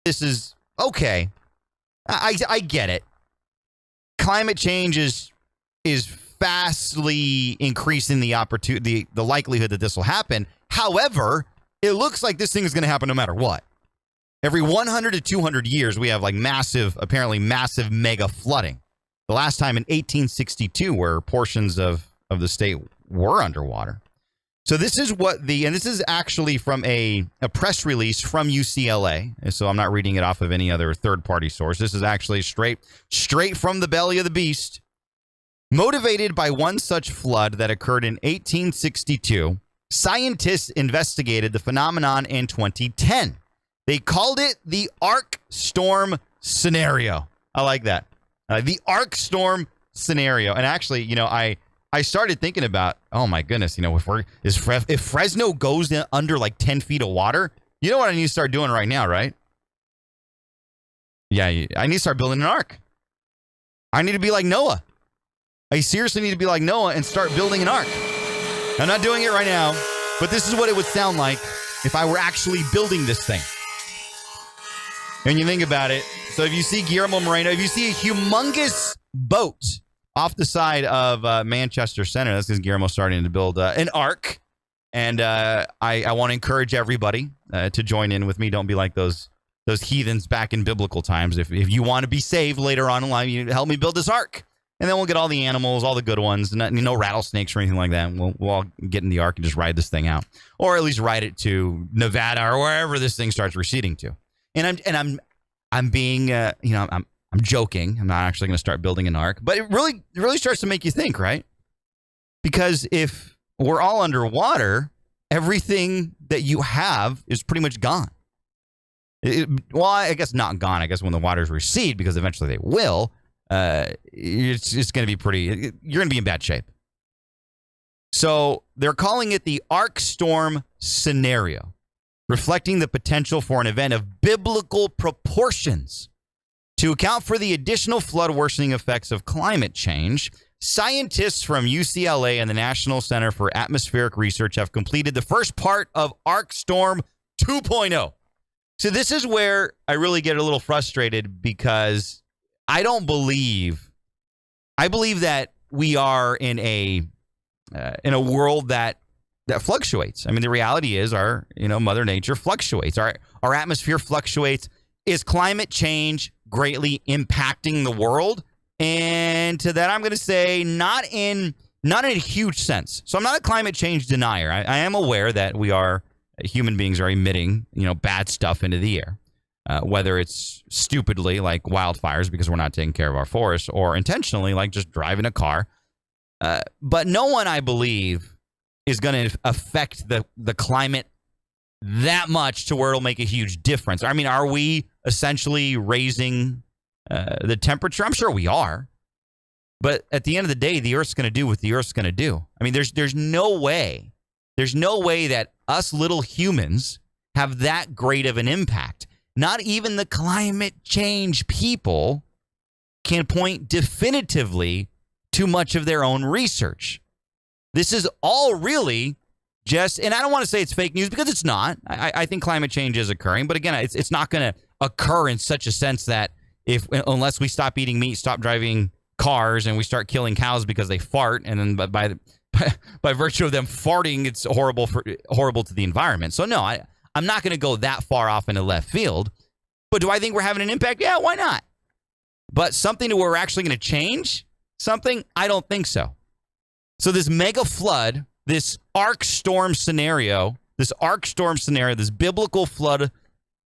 this is okay. I get it. Climate change is fastly increasing the opportunity, the likelihood that this will happen. However, it looks like this thing is going to happen no matter what. Every 100 to 200 years, we have like apparently massive mega flooding. The last time in 1862, where portions of the state were underwater. So this is and this is actually from a press release from UCLA. So I'm not reading it off of any other third-party source. This is actually straight from the belly of the beast. Motivated by one such flood that occurred in 1862, scientists investigated the phenomenon in 2010. They called it the arc storm scenario. I like that. The arc storm scenario. And actually, I started thinking about, oh my goodness, if Fresno goes under like 10 feet of water, you know what I need to start doing right now, right? Yeah, I need to start building an ark. I need to be like Noah. I seriously need to be like Noah and start building an ark. I'm not doing it right now, but this is what it would sound like if I were actually building this thing. And you think about it. So if you see Guillermo Moreno, if you see a humongous boat off the side of Manchester Center, that's because Guillermo's starting to build an ark. And I want to encourage everybody to join in with me. Don't be like those heathens back in biblical times. If you want to be saved later on in life, you help me build this ark. And then we'll get all the animals, all the good ones, no rattlesnakes or anything like that. We'll all get in the ark and just ride this thing out. Or at least ride it to Nevada or wherever this thing starts receding to. And I'm being, I'm joking. I'm not actually going to start building an ark, but it really starts to make you think, right? Because if we're all underwater, everything that you have is pretty much gone. Well, I guess not gone. I guess when the waters recede, because eventually they will, it's going to be you're going to be in bad shape. So they're calling it the arc storm scenario, reflecting the potential for an event of biblical proportions. To account for the additional flood worsening effects of climate change, scientists from UCLA and the National Center for Atmospheric Research have completed the first part of Arc Storm 2.0. So this is where I really get a little frustrated, because I believe that we are in a world that fluctuates. I mean, the reality is Mother Nature fluctuates. Our atmosphere fluctuates. Is climate change greatly impacting the world? And to that, I'm going to say not in a huge sense. So I'm not a climate change denier. I am aware that human beings are emitting, bad stuff into the air, whether it's stupidly like wildfires because we're not taking care of our forests, or intentionally like just driving a car. But no one, I believe, is going to affect the climate that much to where it'll make a huge difference. I mean, are we essentially raising the temperature? I'm sure we are. But at the end of the day, the Earth's going to do what the Earth's going to do. I mean, there's no way that us little humans have that great of an impact. Not even the climate change people can point definitively to much of their own research. This is all really just, and I don't want to say it's fake news, because it's not. I think climate change is occurring, but again, it's not going to occur in such a sense that unless we stop eating meat, stop driving cars, and we start killing cows because they fart, and then by virtue of them farting, it's horrible to the environment. So no, I'm not going to go that far off into left field. But do I think we're having an impact? Yeah, why not? But something to where we're actually going to change something? I don't think so. So this mega flood, this arc storm scenario, this biblical flood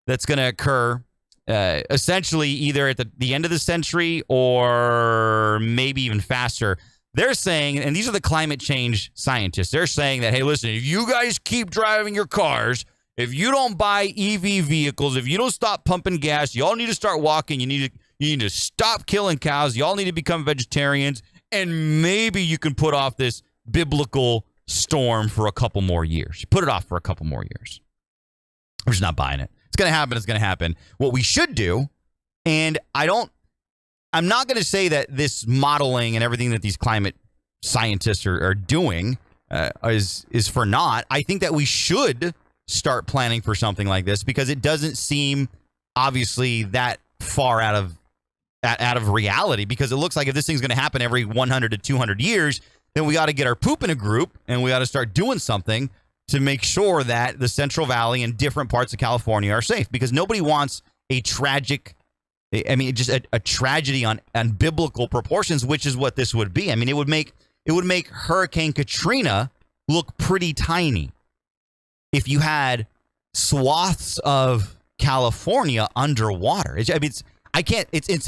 that's going to occur essentially either at the end of the century or maybe even faster. They're saying, and these are the climate change scientists, they're saying that, hey, listen, if you guys keep driving your cars, if you don't buy EV vehicles, if you don't stop pumping gas, y'all need to start walking. You need to stop killing cows. Y'all need to become vegetarians. And maybe you can put off this biblical storm for a couple more years. Put it off for a couple more years. I'm just not buying it. It's going to happen. It's going to happen. What we should do, and I'm not going to say that this modeling and everything that these climate scientists are doing is for naught. I think that we should start planning for something like this, because it doesn't seem obviously that far out of reality, because it looks like if this thing's going to happen every 100 to 200 years, then we got to get our poop in a group and we got to start doing something to make sure that the Central Valley and different parts of California are safe, because nobody wants a tragic, I mean, just a tragedy on biblical proportions, which is what this would be. I mean, it would make Hurricane Katrina look pretty tiny if you had swaths of California underwater. It's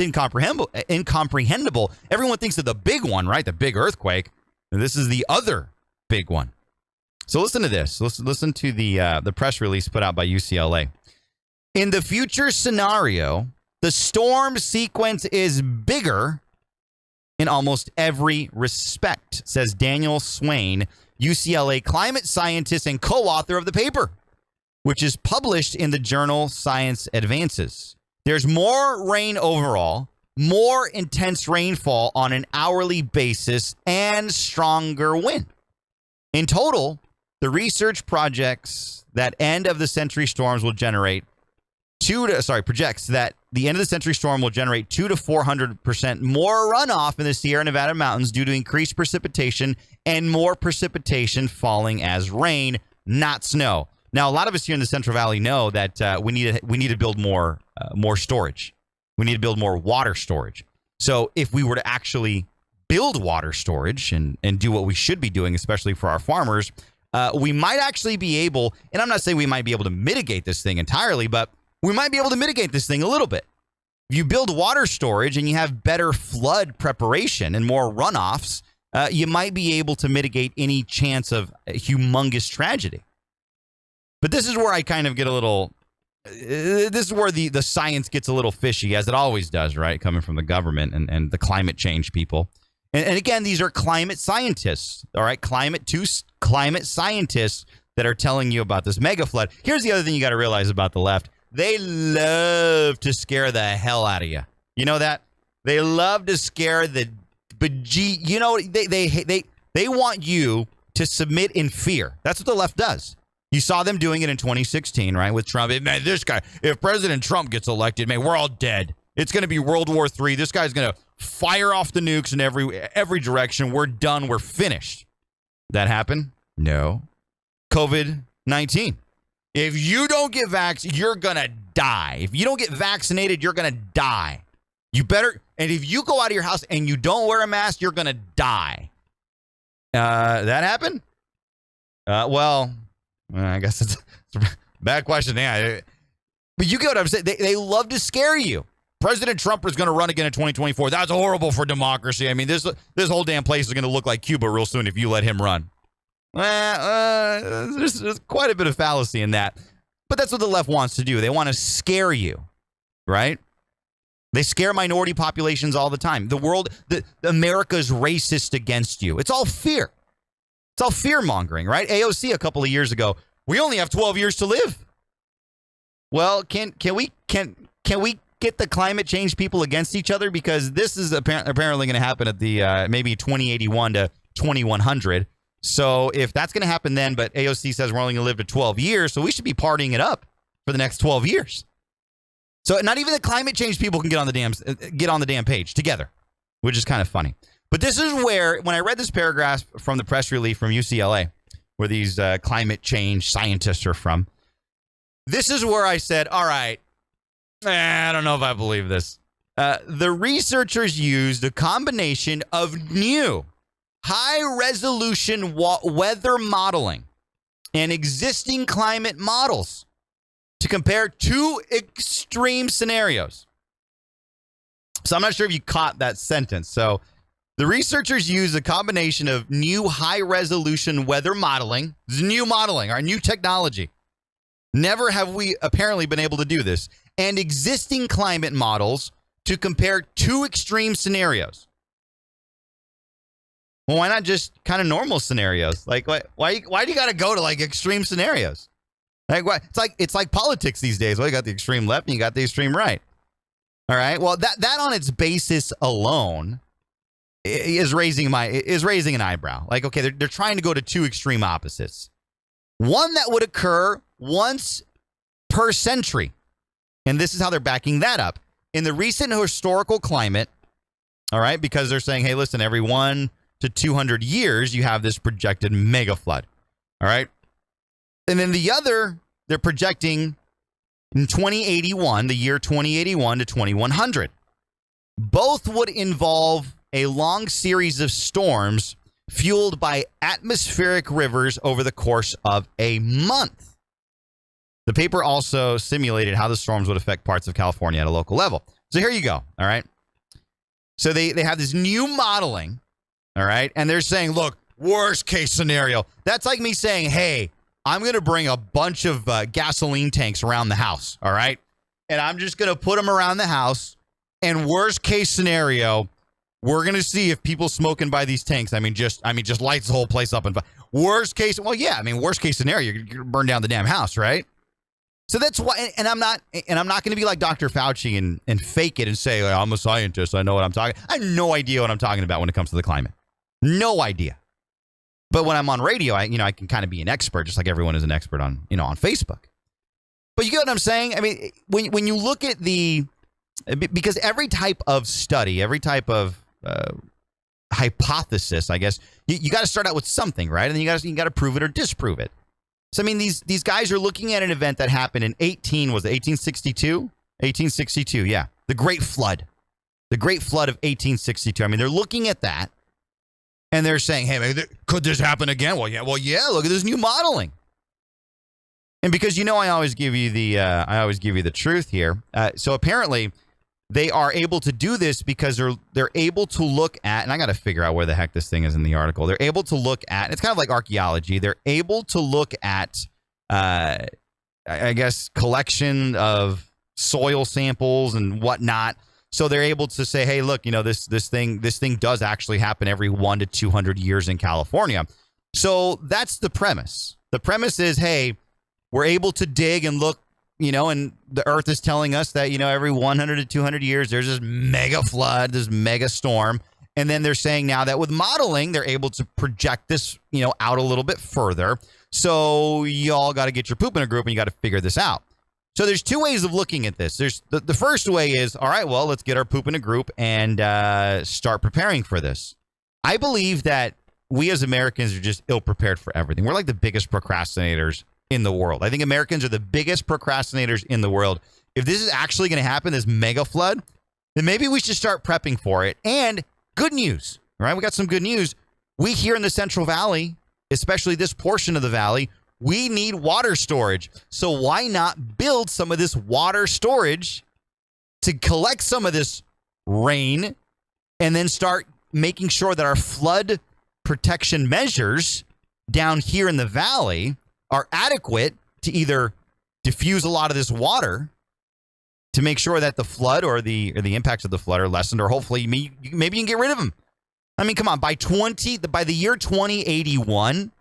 incomprehensible. Everyone thinks of the big one, right? The big earthquake. And this is the other big one. So listen to this. Listen to the press release put out by UCLA. In the future scenario, the storm sequence is bigger in almost every respect, says Daniel Swain, UCLA climate scientist and co-author of the paper, which is published in the journal Science Advances. There's more rain overall, more intense rainfall on an hourly basis, and stronger wind. In total, the research projects that end of the century storms will generate projects that the end of the century storm will generate 200 to 400% more runoff in the Sierra Nevada mountains due to increased precipitation and more precipitation falling as rain, not snow. Now, a lot of us here in the Central Valley know that we need to build more storage. We need to build more water storage. So if we were to actually build water storage and do what we should be doing, especially for our farmers, we might actually be able, and I'm not saying we might be able to mitigate this thing entirely, but we might be able to mitigate this thing a little bit. If you build water storage and you have better flood preparation and more runoffs, you might be able to mitigate any chance of a humongous tragedy. But this is where I kind of get a little, this is where the science gets a little fishy, as it always does, right? Coming from the government and the climate change people. And again, these are climate scientists, all right? Climate scientists that are telling you about this mega flood. Here's the other thing you got to realize about the left. They love to scare the hell out of you. You know that? They love to scare the you know, they want you to submit in fear. That's what the left does. You saw them doing it in 2016, right? With Trump. Man, this guy, if President Trump gets elected, man, we're all dead. It's going to be World War III. This guy's going to fire off the nukes in every direction. We're done. We're finished. That happened? No. COVID-19. If you don't get vaxxed, you're going to die. If you don't get vaccinated, you're going to die. You better, and if you go out of your house and you don't wear a mask, you're going to die. That happened? Well, I guess it's a bad question. Yeah. But you get what I'm saying. They love to scare you. President Trump is going to run again in 2024. That's horrible for democracy. I mean, this whole damn place is going to look like Cuba real soon if you let him run. There's quite a bit of fallacy in that. But that's what the left wants to do. They want to scare you, right? They scare minority populations all the time. America's racist against you. It's all fear. It's all fear-mongering, right? AOC a couple of years ago, we only have 12 years to live. Well, can we get the climate change people against each other? Because this is apparently going to happen at the maybe 2081 to 2100. So if that's going to happen then, but AOC says we're only going to live to 12 years, so we should be partying it up for the next 12 years. So not even the climate change people can get on the damn page together, which is kind of funny. But this is where, when I read this paragraph from the press release from UCLA, where these climate change scientists are from, this is where I said, all right, I don't know if I believe this. The researchers used a combination of new high-resolution weather modeling and existing climate models to compare two extreme scenarios. So I'm not sure if you caught that sentence. So the researchers used a combination of new high-resolution weather modeling. This is new modeling, our new technology. Never have we apparently been able to do this. And existing climate models to compare two extreme scenarios. Well, why not just kind of normal scenarios? Like, why do you got to go to like extreme scenarios? Like, what? It's like politics these days. Well, you got the extreme left and you got the extreme right. All right. Well, that on its basis alone is raising an eyebrow. Like, okay, they're trying to go to two extreme opposites. One that would occur once per century. And this is how they're backing that up. In the recent historical climate, all right, because they're saying, hey, listen, every 1 to 200 years, you have this projected mega flood. All right. And then the other, they're projecting in 2081, the year 2081 to 2100. Both would involve a long series of storms fueled by atmospheric rivers over the course of a month. The paper also simulated how the storms would affect parts of California at a local level. So here you go. All right. So they have this new modeling. All right. And they're saying, look, worst case scenario. That's like me saying, hey, I'm going to bring a bunch of gasoline tanks around the house. All right. And I'm just going to put them around the house. And worst case scenario, we're going to see if people smoking by these tanks. Just lights the whole place up. And worst case. Well, yeah. Worst case scenario, you're going to burn down the damn house. Right. So that's why, and I'm not going to be like Dr. Fauci and fake it and say, I'm a scientist. I know what I'm talking. I have no idea what I'm talking about when it comes to the climate. No idea. But when I'm on radio, I can kind of be an expert, just like everyone is an expert on Facebook. But you get what I'm saying? When you look at because every type of study, every type of hypothesis, I guess, you got to start out with something, right? And then you got to prove it or disprove it. So, these guys are looking at an event that happened in 1862? 1862, yeah. The Great Flood. The Great Flood of 1862. They're looking at that, and they're saying, hey, could this happen again? Well, yeah, look at this new modeling. And because I always give you the truth here. So apparently, they are able to do this because they're able to look at, and I got to figure out where the heck this thing is in the article. They're able to look at, it's kind of like archaeology. They're able to look at, I guess, collection of soil samples and whatnot. So they're able to say, hey, look, this thing does actually happen every 1 to 200 years in California. So that's the premise. The premise is, hey, we're able to dig and look. And the earth is telling us that, every 100 to 200 years, there's this mega flood, this mega storm. And then they're saying now that with modeling, they're able to project this, out a little bit further. So y'all got to get your poop in a group and you got to figure this out. So there's two ways of looking at this. There's the first way is, all right, well, let's get our poop in a group and start preparing for this. I believe that we as Americans are just ill prepared for everything. We're like the biggest procrastinators in the world. I think Americans are the biggest procrastinators in the world. If this is actually going to happen, this mega flood, then maybe we should start prepping for it. And good news, right? We got some good news. We here in the Central Valley, especially this portion of the valley, we need water storage. So why not build some of this water storage to collect some of this rain and then start making sure that our flood protection measures down here in the valley are adequate to either diffuse a lot of this water to make sure that the flood or the impacts of the flood are lessened, or hopefully maybe you can get rid of them. Come on, by the year 2081,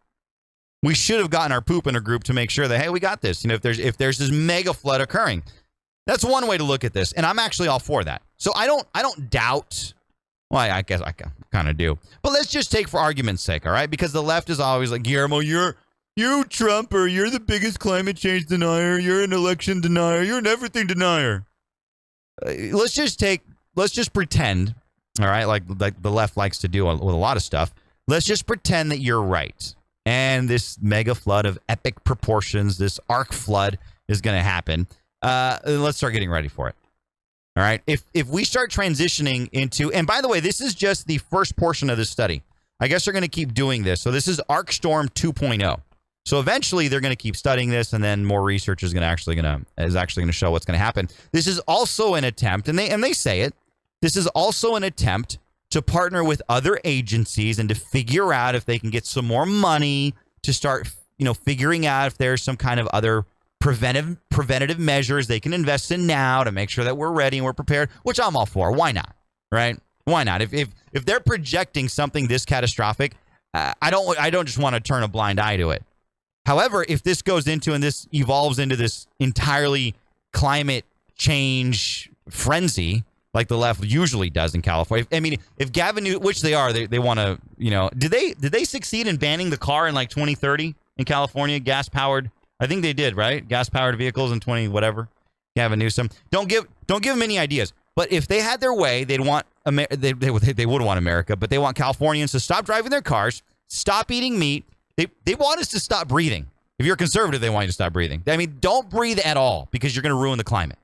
we should have gotten our poop in a group to make sure that, hey, we got this. If there's this mega flood occurring, that's one way to look at this, and I'm actually all for that. So I don't doubt. Well, I guess I kind of do, but let's just take for argument's sake, all right? Because the left is always like, Guillermo, you Trumper, you're the biggest climate change denier. You're an election denier. You're an everything denier. Let's just pretend, all right, like the left likes to do with a lot of stuff. Let's just pretend that you're right. And this mega flood of epic proportions, this arc flood is going to happen. Let's start getting ready for it. All right. If we start transitioning into, and by the way, this is just the first portion of this study. I guess they're going to keep doing this. So this is Arc Storm 2.0. So eventually they're going to keep studying this, and then more research is actually going to show what's going to happen. This is also an attempt, and they say it. This is also an attempt to partner with other agencies and to figure out if they can get some more money to start, figuring out if there's some kind of other preventative measures they can invest in now to make sure that we're ready and we're prepared. Which I'm all for. Why not? Right? Why not? If they're projecting something this catastrophic, I don't just want to turn a blind eye to it. However, if this goes into and this evolves into this entirely climate change frenzy, like the left usually does in California. If Gavin Newsom, which they are, they want to, did they succeed in banning the car in like 2030 in California, gas powered? I think they did, right? Gas powered vehicles in 20 whatever. Gavin Newsom. Don't give them any ideas. But if they had their way, they'd want they would want America, but they want Californians to stop driving their cars, stop eating meat. They want us to stop breathing. If you're a conservative, they want you to stop breathing. I mean, don't breathe at all because you're going to ruin the climate.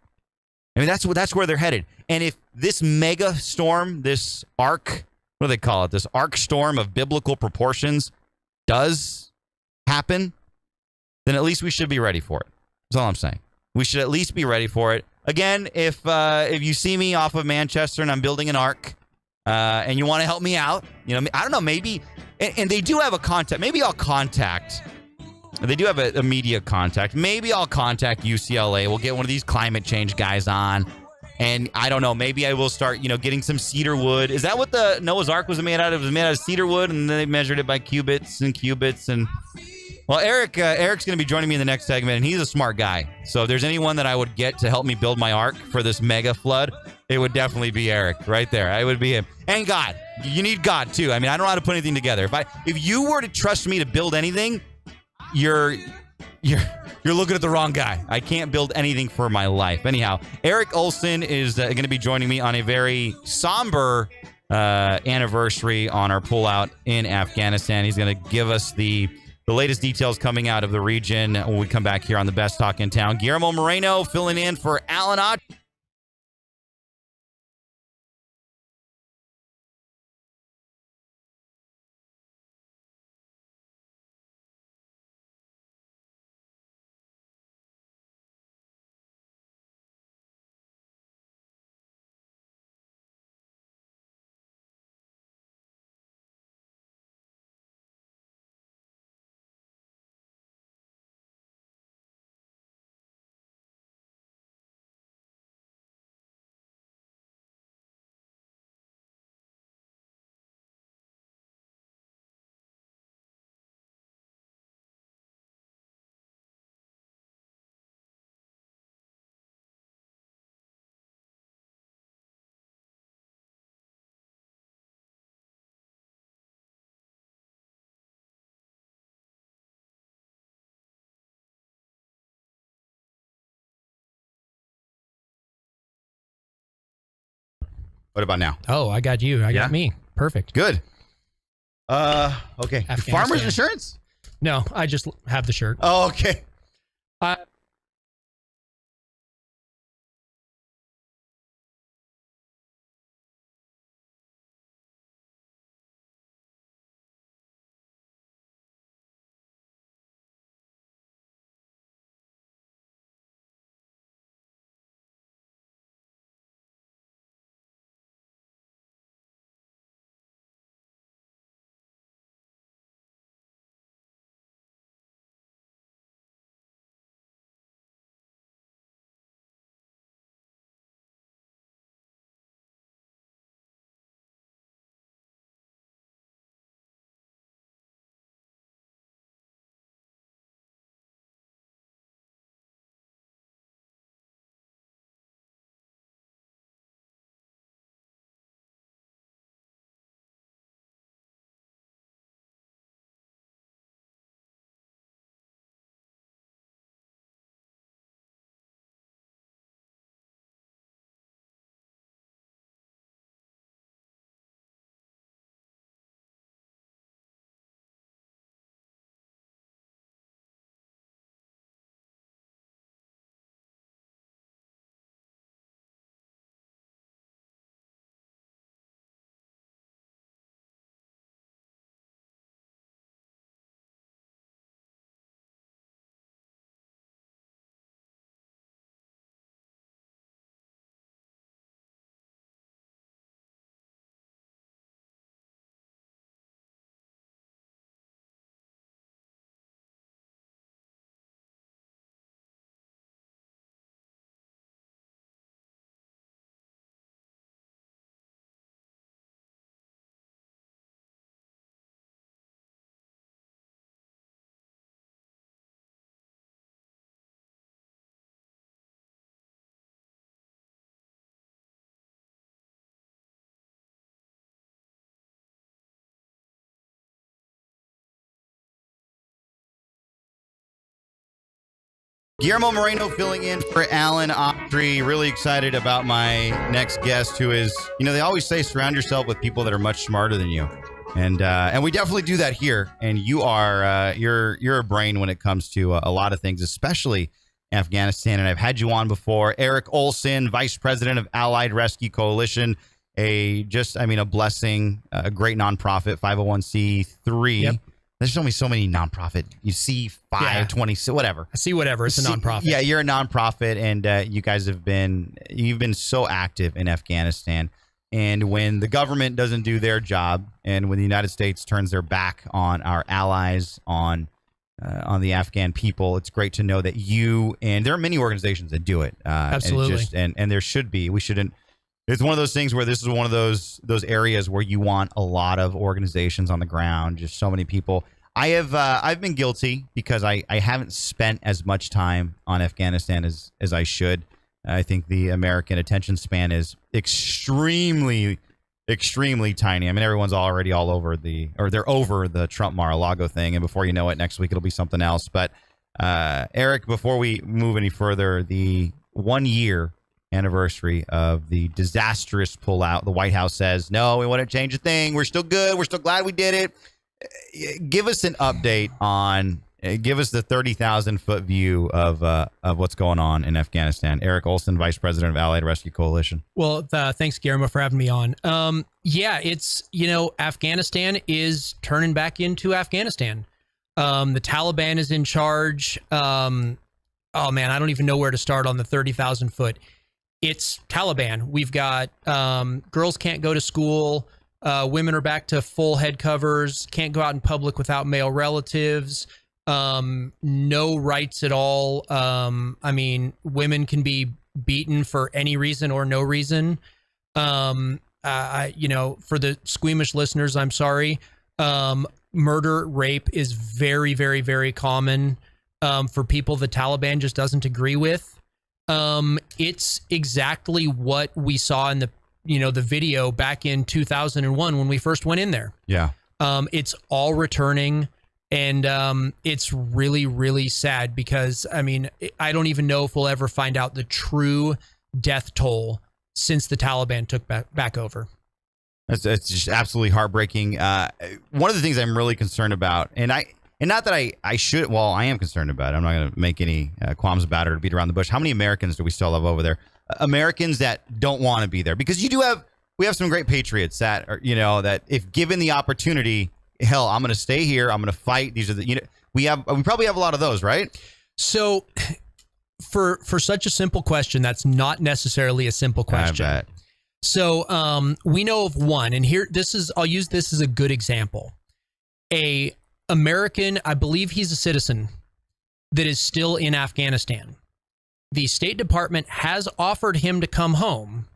I mean, that's where they're headed. And if this mega storm, this arc, what do they call it? This arc storm of biblical proportions does happen, then at least we should be ready for it. That's all I'm saying. We should at least be ready for it. Again, if you see me off of Manchester and I'm building an arc, and you want to help me out, I don't know, maybe, and they do have a contact. Maybe I'll contact. They do have a media contact. Maybe I'll contact UCLA. We'll get one of these climate change guys on. And I don't know, maybe I will start, getting some cedar wood. Is that what the Noah's Ark was made out of? It was made out of cedar wood, and then they measured it by cubits. And well, Eric's going to be joining me in the next segment, and he's a smart guy. So if there's anyone that I would get to help me build my ark for this mega flood, it would definitely be Eric right there. I would be him. And God. You need God, too. I mean, I don't know how to put anything together. If you were to trust me to build anything, you're looking at the wrong guy. I can't build anything for my life. Anyhow, Eric Olson is going to be joining me on a very somber anniversary on our pullout in Afghanistan. He's going to give us the latest details coming out of the region when we come back here on the Best Talk in Town. Guillermo Moreno filling in for Alan Autry. What about now? Oh, I got you. I got me. Perfect. Good. Okay. Farmers insurance? No, I just have the shirt. Oh, okay. Guillermo Moreno filling in for Alan Autry. Really excited about my next guest, who is, they always say surround yourself with people that are much smarter than you. And we definitely do that here. And you are, you're a brain when it comes to a lot of things, especially Afghanistan. And I've had you on before. Eric Olson, Vice President of Allied Rescue Coalition, a blessing, a great nonprofit, 501c3. Yep. There's only so many nonprofit. You see 20, whatever. I see whatever. It's a nonprofit. Yeah, you're a nonprofit, and you guys you've been so active in Afghanistan. And when the government doesn't do their job, and when the United States turns their back on our allies, on the Afghan people, it's great to know that you, and there are many organizations that do it. Absolutely. And there should be. We shouldn't. It's one of those things where this is one of those areas where you want a lot of organizations on the ground, just so many people. I've been guilty because I haven't spent as much time on Afghanistan as I should. I think the American attention span is extremely, extremely tiny. I mean, everyone's already they're over the Trump Mar-a-Lago thing, and before you know it, next week it'll be something else. But Eric, before we move any further, the 1 year anniversary of the disastrous pullout. The White House says, no, we want to change a thing. We're still good. We're still glad we did it. Give us an update give us the 30,000 foot view of what's going on in Afghanistan. Eric Olson, Vice President of Allied Rescue Coalition. Well, thanks, Guillermo, for having me on. It's, Afghanistan is turning back into Afghanistan. The Taliban is in charge. Oh man, I don't even know where to start on the 30,000 foot. It's Taliban. We've got girls can't go to school. Women are back to full head covers. Can't go out in public without male relatives. No rights at all. Women can be beaten for any reason or no reason. For the squeamish listeners, I'm sorry. Murder, rape is very, very, very common for people the Taliban just doesn't agree with. It's exactly what we saw in the video back in 2001 when we first went in there. Yeah. It's all returning, and it's really, really sad because, I don't even know if we'll ever find out the true death toll since the Taliban took back over. It's just absolutely heartbreaking. One of the things I'm really concerned about, and not that I should, well, I am concerned about it. I'm not going to make any qualms about it or beat around the bush. How many Americans do we still have over there? Americans that don't want to be there, because we have some great patriots that are, that if given the opportunity, hell, I'm going to stay here. I'm going to fight. These are we probably have a lot of those, right? So for such a simple question, that's not necessarily a simple question. I bet. So we know of one, and I'll use this as a good example. A American, I believe he's a citizen, that is still in Afghanistan. The State Department has offered him to come home,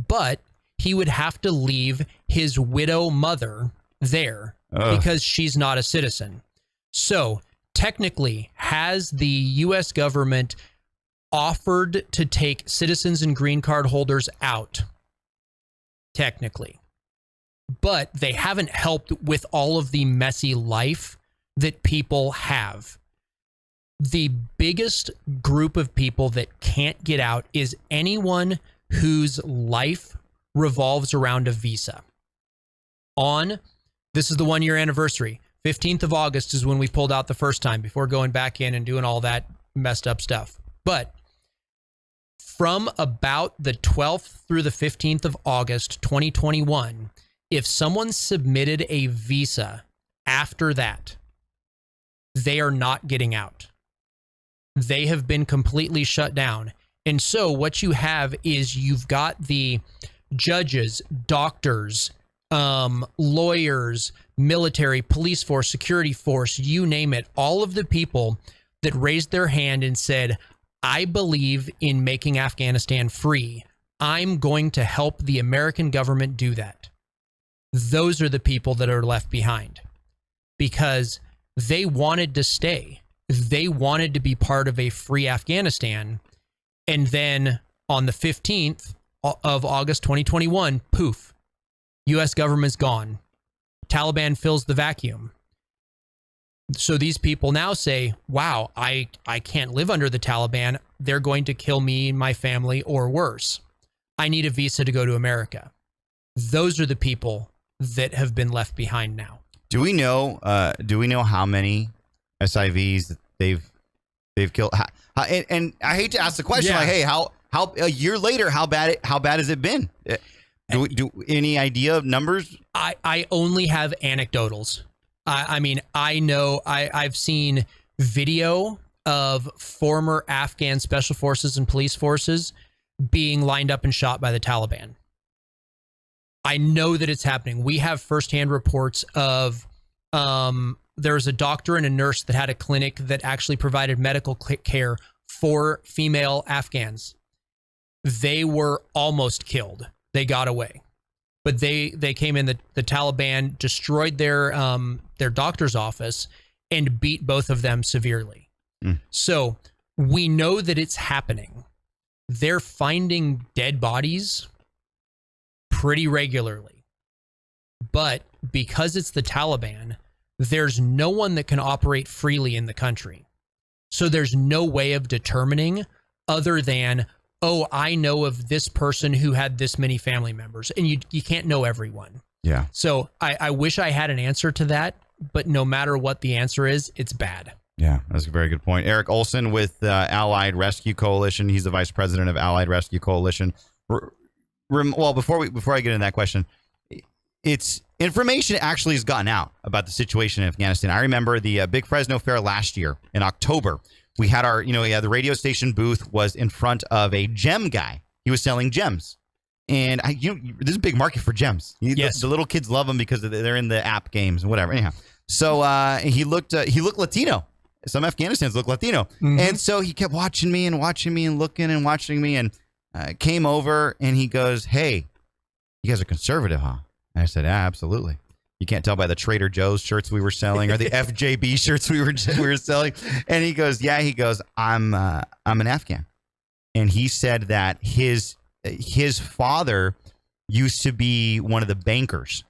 but he would have to leave his widow mother there because she's not a citizen. So technically, has the U.S. government offered to take citizens and green card holders out? Technically. But they haven't helped with all of the messy life that people have. The biggest group of people that can't get out is anyone whose life revolves around a visa. This is the 1 year anniversary. 15th of August is when we pulled out the first time before going back in and doing all that messed up stuff. But from about the 12th through the 15th of August, 2021, if someone submitted a visa after that, they are not getting out. They have been completely shut down. And so what you have is you've got the judges, doctors, lawyers, military, police force, security force, you name it, all of the people that raised their hand and said, I believe in making Afghanistan free. I'm going to help the American government do that. Those are the people that are left behind because they wanted to stay. They wanted to be part of a free Afghanistan. And then on the 15th of August 2021, poof, U.S. government's gone. Taliban fills the vacuum. So these people now say, wow, I can't live under the Taliban. They're going to kill me and my family, or worse. I need a visa to go to America. Those are the people that have been left behind now. Do we know how many SIVs they've killed? And I hate to ask the question, like, hey, how a year later, how bad has it been? Do any idea of numbers? I only have anecdotals. I mean, I know I've seen video of former Afghan special forces and police forces being lined up and shot by the Taliban. I know that it's happening. We have firsthand reports of there's a doctor and a nurse that had a clinic that actually provided medical care for female Afghans. They were almost killed. They got away. But they came in, the Taliban destroyed their doctor's office and beat both of them severely. So we know that it's happening. They're finding dead bodies pretty regularly. But because it's the Taliban, there's no one that can operate freely in the country. So there's no way of determining other than, oh, I know of this person who had this many family members, and you can't know everyone. Yeah. So I wish I had an answer to that, but no matter what the answer is, it's bad. Yeah, that's a very good point. Eric Olson with Allied Rescue Coalition. He's the vice president of Allied Rescue Coalition. Well, before I get into that question, it's information actually has gotten out about the situation in Afghanistan. I remember the Big Fresno Fair last year in October. We had the radio station booth was in front of a gem guy. He was selling gems. And there's a big market for gems. Yes. The little kids love them because they're in the app games and whatever. Anyhow, so he looked Latino. Some Afghanistans look Latino. Mm-hmm. And so he kept watching me and looking and watching me, and came over and he goes, "Hey, you guys are conservative, huh?" And I said, absolutely. You can't tell by the Trader Joe's shirts we were selling or the FJB shirts we were selling. And he goes, "Yeah." He goes, I'm an Afghan." And he said that his father used to be one of the bankers.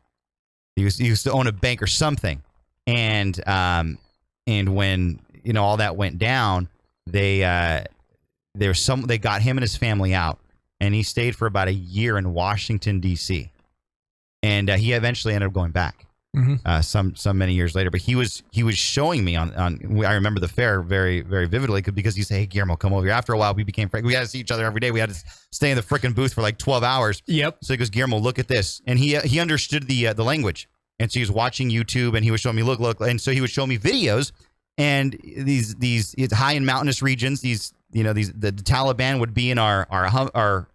He used to own a bank or something. And when all that went down, they got him and his family out, and he stayed for about a year in Washington D.C. And he eventually ended up going back. Mm-hmm. Some many years later, but he was showing me on I remember the fair very, very vividly because he said, "Hey, Guillermo, come over here." After a while, we became friends. We had to see each other every day. We had to stay in the freaking booth for like 12 hours. Yep. So he goes, "Guillermo, look at this," and he understood the language, and so he was watching YouTube, and he was showing me look, and so he would show me videos, and these high and mountainous regions, the Taliban would be in our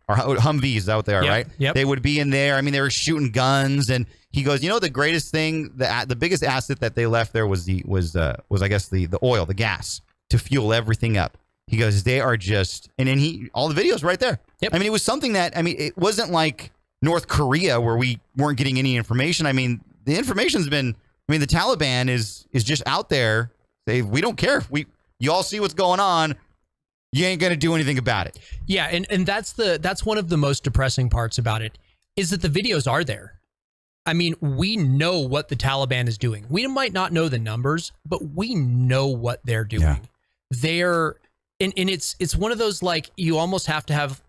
Humvees. Is that what they are, right? Yep. They would be in there. I mean, they were shooting guns, and he goes, the greatest thing, the biggest asset that they left there was I guess the oil, the gas to fuel everything up. He goes, they are just, and then all the videos right there. Yep. I mean, it was something that, it wasn't like North Korea where we weren't getting any information. I mean, the information's been, the Taliban is just out there. We don't care. You all see what's going on. You ain't going to do anything about it. Yeah. And that's one of the most depressing parts about it, is that the videos are there. I mean, we know what the Taliban is doing. We might not know the numbers, but we know what they're doing. Yeah. They're, and it's one of those, like, you almost have to have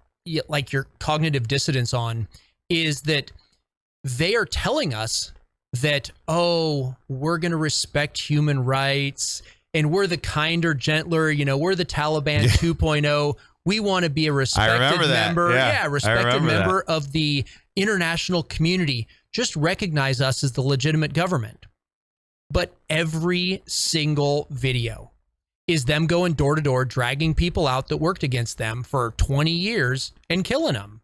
like your cognitive dissonance on, is that they are telling us that, oh, we're going to respect human rights and we're the kinder, gentler, we're the Taliban 2.0. We want to be a respected member. Yeah, respected member of the international community. Just recognize us as the legitimate government. But every single video is them going door to door, dragging people out that worked against them for 20 years and killing them.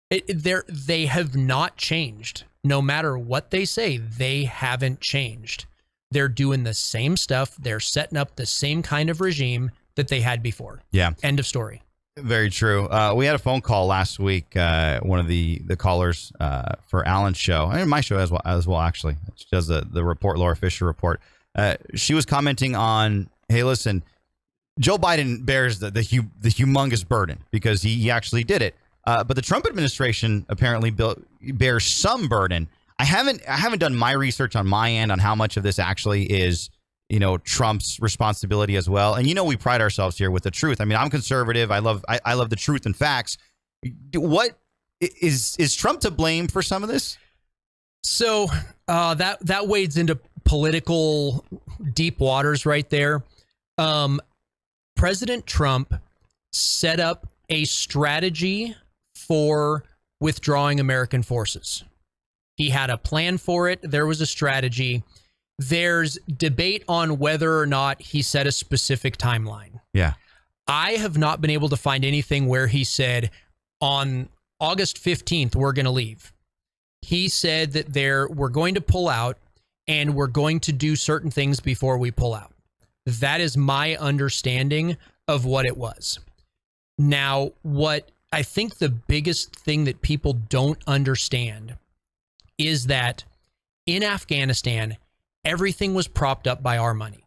They have not changed. No matter what they say, they haven't changed. They're doing the same stuff. They're setting up the same kind of regime that they had before. Yeah. End of story. Very true. We had a phone call last week. One of the callers for Alan's show, and my show as well actually. She does the report, Laura Fisher report. She was commenting on, hey, listen, Joe Biden bears the humongous burden because he actually did it. But the Trump administration apparently bears some burden. I haven't done my research on my end on how much of this actually is Trump's responsibility as well. And we pride ourselves here with the truth. I mean, I'm conservative. I love the truth and facts. What is Trump to blame for some of this? So that wades into political deep waters right there. President Trump set up a strategy for withdrawing American forces. He had a plan for it. There was a strategy. There's debate on whether or not he set a specific timeline. Yeah. I have not been able to find anything where he said on August 15th, we're going to leave. He said that we're going to pull out and we're going to do certain things before we pull out. That is my understanding of what it was. Now, what I think the biggest thing that people don't understand is that in Afghanistan, everything was propped up by our money.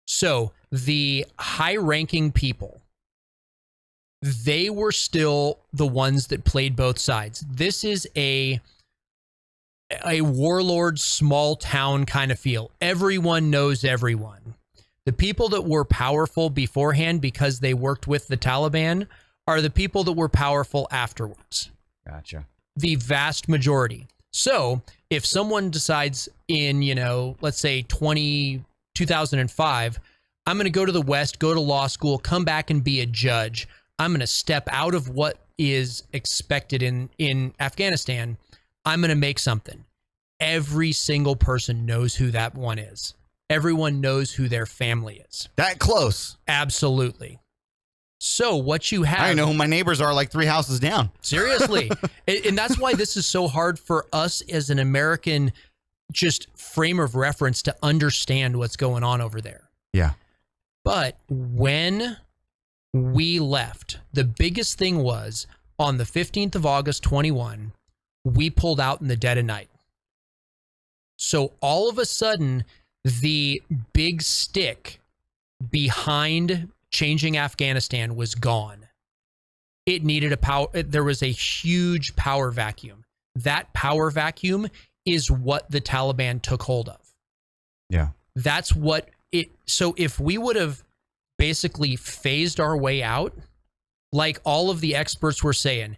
So the high-ranking people, they were still the ones that played both sides. This is a warlord, small town kind of feel. Everyone knows everyone. The people that were powerful beforehand because they worked with the Taliban are the people that were powerful afterwards. Gotcha. The vast majority. So if someone decides in, let's say 2005, I'm going to go to the West, go to law school, come back and be a judge. I'm going to step out of what is expected in Afghanistan. I'm going to make something. Every single person knows who that one is. Everyone knows who their family is. That close. Absolutely. So what you have... I know who my neighbors are like 3 houses down. Seriously. And that's why this is so hard for us as an American just frame of reference to understand what's going on over there. Yeah. But when we left, the biggest thing was on the 15th of August, 21, we pulled out in the dead of night. So all of a sudden, the big stick behind changing Afghanistan was gone. It needed a power. There was a huge power vacuum. That power vacuum is what the Taliban took hold of. Yeah. That's what it. So if we would have basically phased our way out, like all of the experts were saying,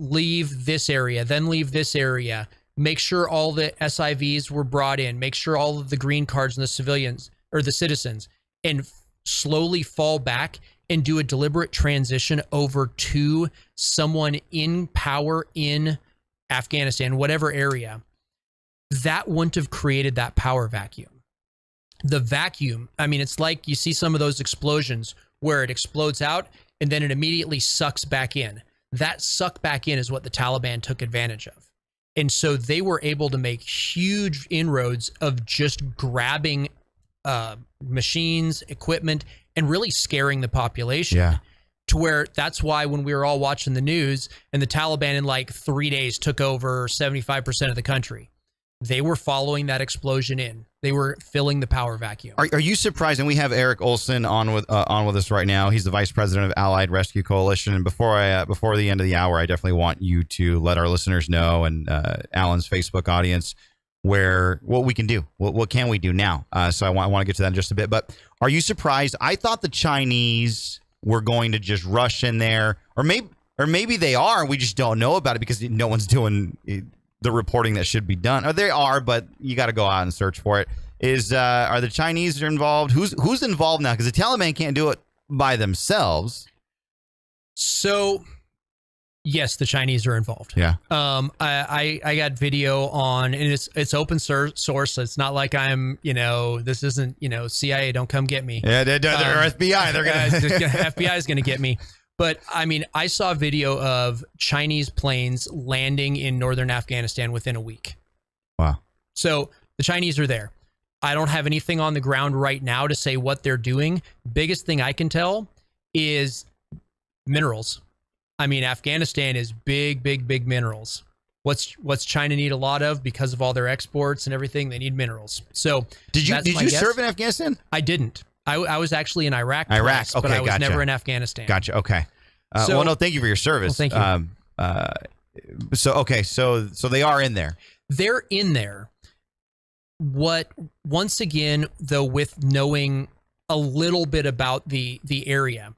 leave this area, then leave this area, make sure all the SIVs were brought in, make sure all of the green cards and the civilians or the citizens, and slowly fall back and do a deliberate transition over to someone in power in Afghanistan, whatever area, that wouldn't have created that power vacuum. The vacuum, I mean, it's like you see some of those explosions where it explodes out and then it immediately sucks back in. That suck back in is what the Taliban took advantage of. And so they were able to make huge inroads of just grabbing machines, equipment, and really scaring the population. Yeah. To where that's why when we were all watching the news and the Taliban in like 3 days took over 75% of the country, they were following that explosion in. They were filling the power vacuum. Are you surprised? And we have Eric Olson on with us right now. He's the vice president of Allied Rescue Coalition. And before the end of the hour, I definitely want you to let our listeners know and Alan's Facebook audience what we can do. What can we do now? So I want to get to that in just a bit. But are you surprised? I thought the Chinese were going to just rush in there, or maybe they are, and we just don't know about it because no one's doing the reporting that should be done. Or they are, but you got to go out and search for it. Are the Chinese involved? Who's involved now? Because the Taliban can't do it by themselves. So, yes, the Chinese are involved. Yeah. I got video on, and it's open source. So it's not like I'm, this isn't, CIA. Don't come get me. Yeah, they're FBI. They're gonna FBI is gonna get me. But I mean, I saw a video of Chinese planes landing in northern Afghanistan within a week. Wow. So the Chinese are there. I don't have anything on the ground right now to say what they're doing. Biggest thing I can tell is minerals. I mean, Afghanistan is big minerals. What's China need a lot of because of all their exports and everything? They need minerals. So did you serve in Afghanistan? I didn't. I was actually in Iraq. Iraq, twice, but I was never in Afghanistan. Gotcha. Okay. No, thank you for your service. Well, thank you. So they are in there. They're in there. once again, though, with knowing a little bit about the area,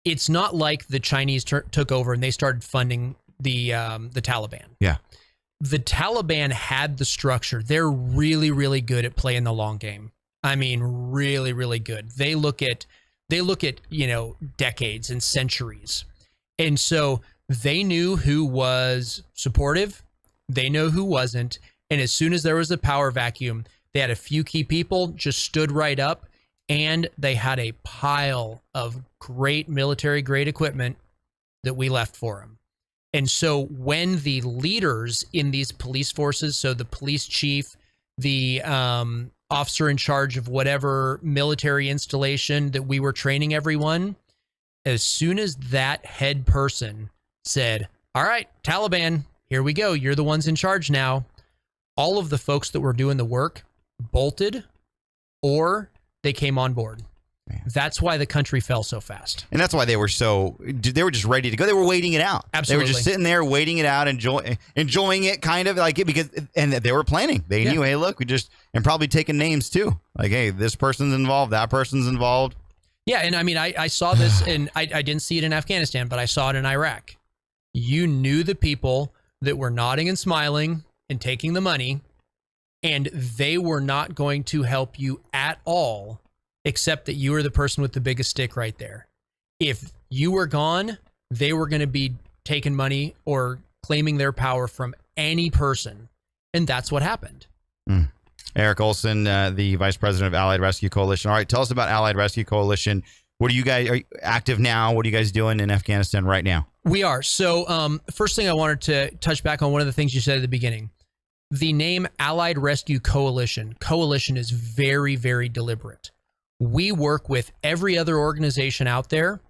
it's not like the Chinese took over and they started funding the Taliban. Yeah. The Taliban had the structure. They're really, really good at playing the long game. I mean, really, really good. They look at, decades and centuries. And so they knew who was supportive. They know who wasn't. And as soon as there was a power vacuum, they had a few key people just stood right up, and they had a pile of great military-grade equipment that we left for them. And so when the leaders in these police forces, so the police chief, the officer in charge of whatever military installation that we were training everyone, as soon as that head person said, all right, Taliban, here we go. You're the ones in charge now. All of the folks that were doing the work bolted or they came on board. That's why the country fell so fast. And that's why they were just ready to go. They were waiting it out. Absolutely. They were just sitting there waiting it out, enjoying it kind of like it and they were planning. They knew, hey, look, and probably taking names too. Like, hey, this person's involved, that person's involved. Yeah. And I mean, I saw this and I didn't see it in Afghanistan, but I saw it in Iraq. You knew the people that were nodding and smiling and taking the money, and they were not going to help you at all, except that you were the person with the biggest stick right there. If you were gone, they were going to be taking money or claiming their power from any person. And that's what happened. Eric Olson, the Vice President of Allied Rescue Coalition. All right, tell us about Allied Rescue Coalition. What are you guys active now? What are you guys doing in Afghanistan right now? We are. So first thing I wanted to touch back on one of the things you said at the beginning. The name Allied Rescue Coalition is very, very deliberate. We work with every other organization out there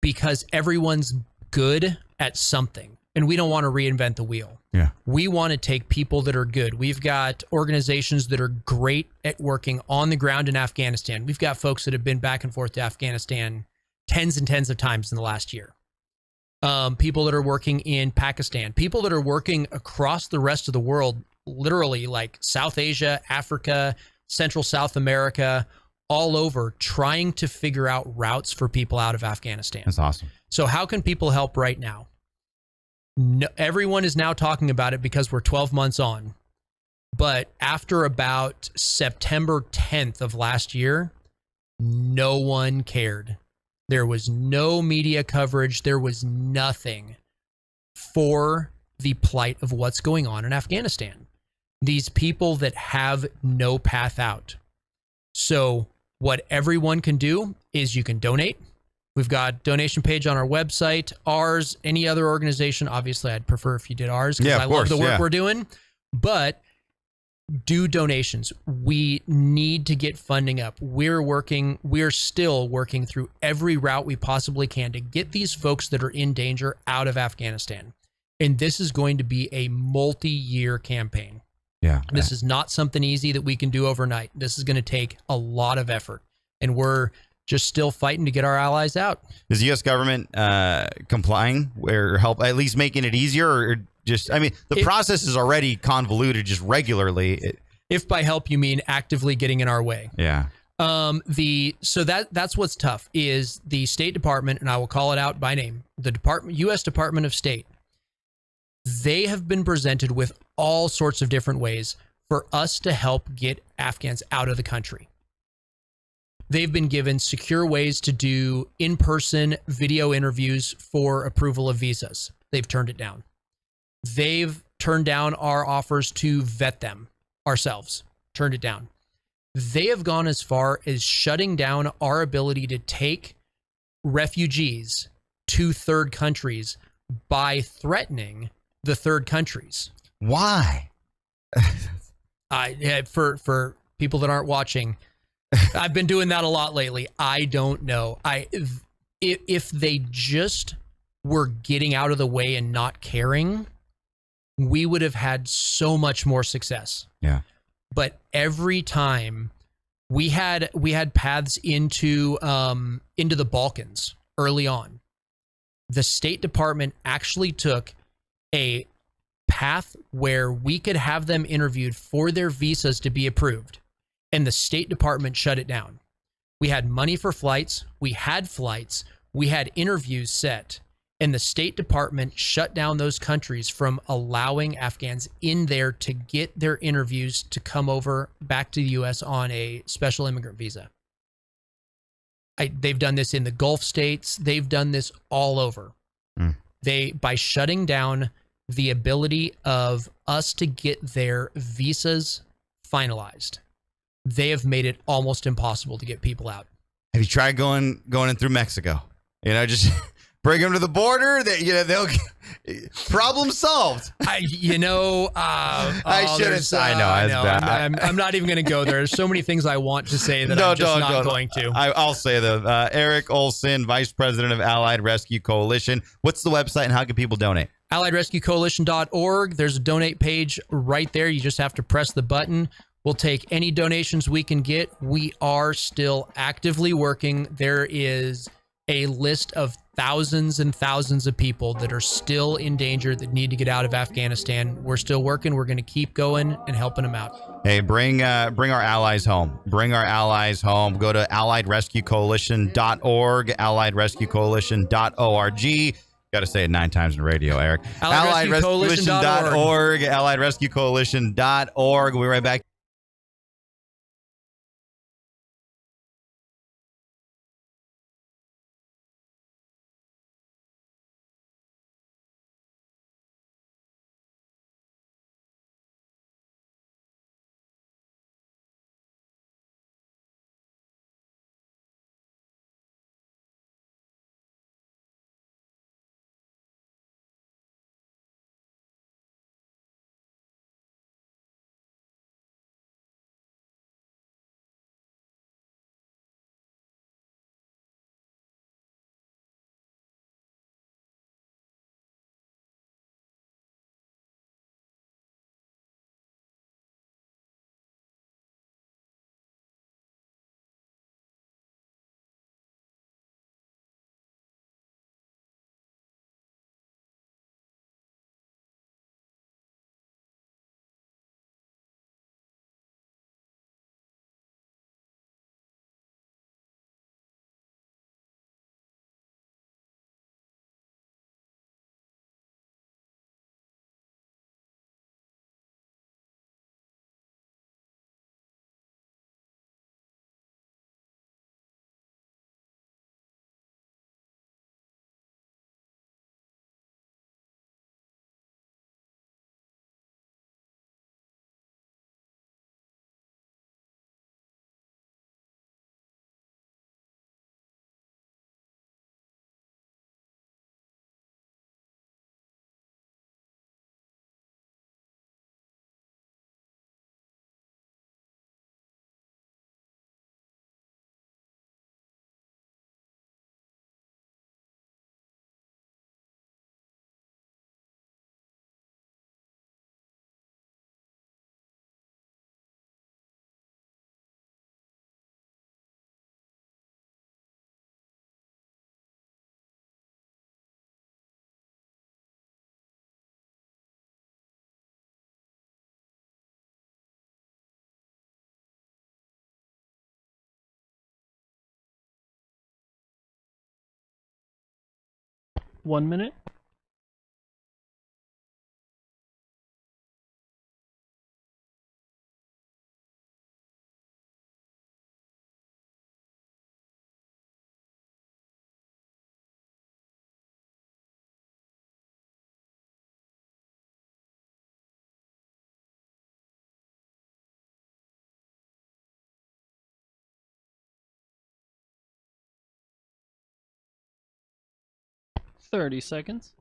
because everyone's good at something, and we don't want to reinvent the wheel. Yeah. We want to take people that are good. We've got organizations that are great at working on the ground in Afghanistan. We've got folks that have been back and forth to Afghanistan tens and tens of times in the last year. People that are working in Pakistan, people that are working across the rest of the world, literally like South Asia, Africa, Central South America, all over, trying to figure out routes for people out of Afghanistan. That's awesome. So how can people help right now? No, everyone is now talking about it because we're 12 months on. But after about September 10th of last year, no one cared. There was no media coverage. There was nothing for the plight of what's going on in Afghanistan. These people that have no path out. So what everyone can do is you can donate. We've got a donation page on our website. Ours, any other organization, obviously I'd prefer if you did ours because I love the work we're doing. But do donations. We need to get funding up. We're still working through every route we possibly can to get these folks that are in danger out of Afghanistan. And this is going to be a multi-year campaign. Yeah. This is not something easy that we can do overnight. This is going to take a lot of effort. And we're just still fighting to get our allies out. Is the U.S. government complying or help, at least making it easier, or just, I mean, the process is already convoluted just regularly. If by help you mean actively getting in our way. Yeah. So that's what's tough is the State Department, and I will call it out by name, the U.S. Department of State. They have been presented with all sorts of different ways for us to help get Afghans out of the country. They've been given secure ways to do in-person video interviews for approval of visas. They've turned it down. They've turned down our offers to vet them ourselves, turned it down. They have gone as far as shutting down our ability to take refugees to third countries by threatening the third countries. Why? For people that aren't watching, I've been doing that a lot lately. I don't know. If they just were getting out of the way and not caring, we would have had so much more success. Yeah. But every time we had paths into the Balkans early on, the State Department actually took a path where we could have them interviewed for their visas to be approved, and the State Department shut it down. We had money for flights. We had flights. We had interviews set, and the State Department shut down those countries from allowing Afghans in there to get their interviews to come over back to the U.S. on a special immigrant visa. They've done this in the Gulf states. They've done this all over. By shutting down the ability of us to get their visas finalized, they have made it almost impossible to get people out. Have you tried going in through Mexico? Just bring them to the border. They'll problem solved. I shouldn't. I know. I'm not even going to go there. There's so many things I want to say that I'm just not going to. I'll say them. Eric Olson, Vice President of Allied Rescue Coalition. What's the website and how can people donate? AlliedRescueCoalition.org. There's a donate page right there. You just have to press the button. We'll take any donations we can get. We are still actively working. There is a list of thousands and thousands of people that are still in danger that need to get out of Afghanistan. We're still working. We're going to keep going and helping them out. Hey, bring our allies home. Bring our allies home. Go to AlliedRescueCoalition.org, AlliedRescueCoalition.org. Got to say it 9 times in the radio, Eric. AlliedRescueCoalition.org, AlliedRescueCoalition.org. We'll be right back. One minute. Thirty seconds.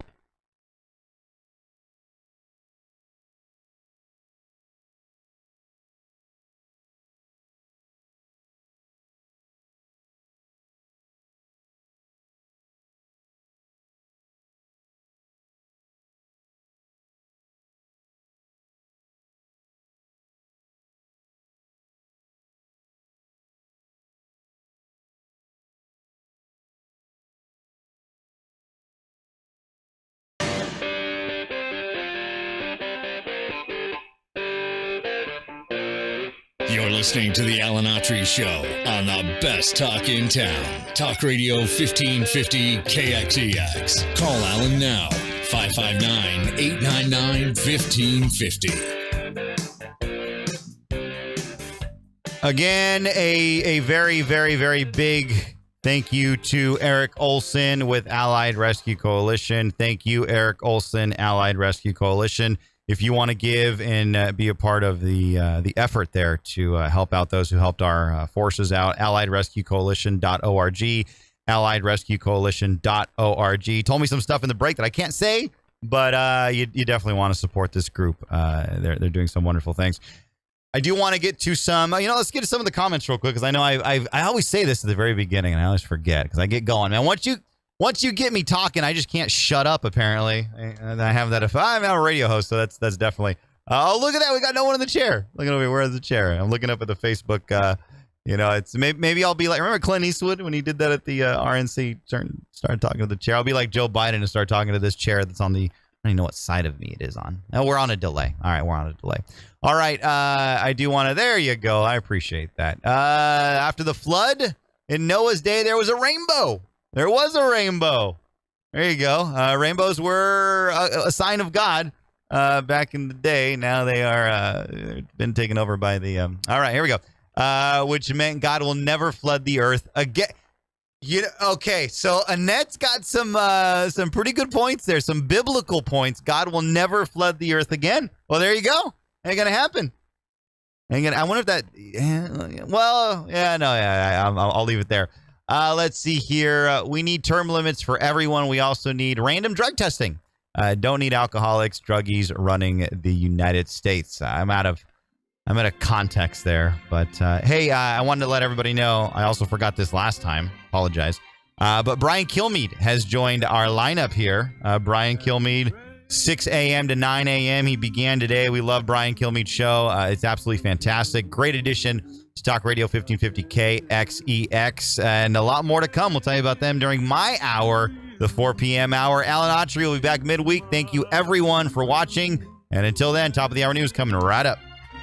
You're listening to the Alan Autry Show on the best talk in town. Talk Radio 1550 KXEX. Call Alan now. 559-899-1550. Again, a very, very, very big thank you to Eric Olson with Allied Rescue Coalition. Thank you, Eric Olson, Allied Rescue Coalition. If you want to give and be a part of the effort there to help out those who helped our forces out, alliedrescuecoalition.org, alliedrescuecoalition.org. Told me some stuff in the break that I can't say, but you definitely want to support this group. They're doing some wonderful things. I do want to get to some, let's get to some of the comments real quick, because I know I always say this at the very beginning, and I always forget, because I get going. Man, once you get me talking, I just can't shut up, apparently. And I have that. If I'm a radio host, so that's definitely. Oh, look at that. We got no one in the chair. Look at over here. Where's the chair? I'm looking up at the Facebook. It's maybe I'll be like, remember Clint Eastwood when he did that at the RNC, started talking to the chair? I'll be like Joe Biden and start talking to this chair that's on the, I don't even know what side of me it is on. No, we're on a delay. All right, we're on a delay. All right, I do want to, there you go. I appreciate that. After the flood in Noah's day, there was a rainbow. There was a rainbow. There you go. Rainbows were a sign of God back in the day. Now they are been taken over by the. All right, here we go. Which meant God will never flood the earth again. Okay, so Annette's got some pretty good points there. Some biblical points. God will never flood the earth again. Well, there you go. Ain't gonna happen. I wonder if that. I'll leave it there. Let's see here. We need term limits for everyone. We also need random drug testing. Don't need alcoholics, druggies running the United States. I'm out of context there. But hey, I wanted to let everybody know. I also forgot this last time. Apologize. But Brian Kilmeade has joined our lineup here. Brian Kilmeade, 6 a.m. to 9 a.m. He began today. We love Brian Kilmeade's show. It's absolutely fantastic. Great addition to Talk Radio 1550 KXEX, and a lot more to come. We'll tell you about them during my hour, the 4 p.m. hour. Alan Autry will be back midweek. Thank you, everyone, for watching. And until then, top of the hour news coming right up.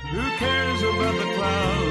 Who cares about the clouds?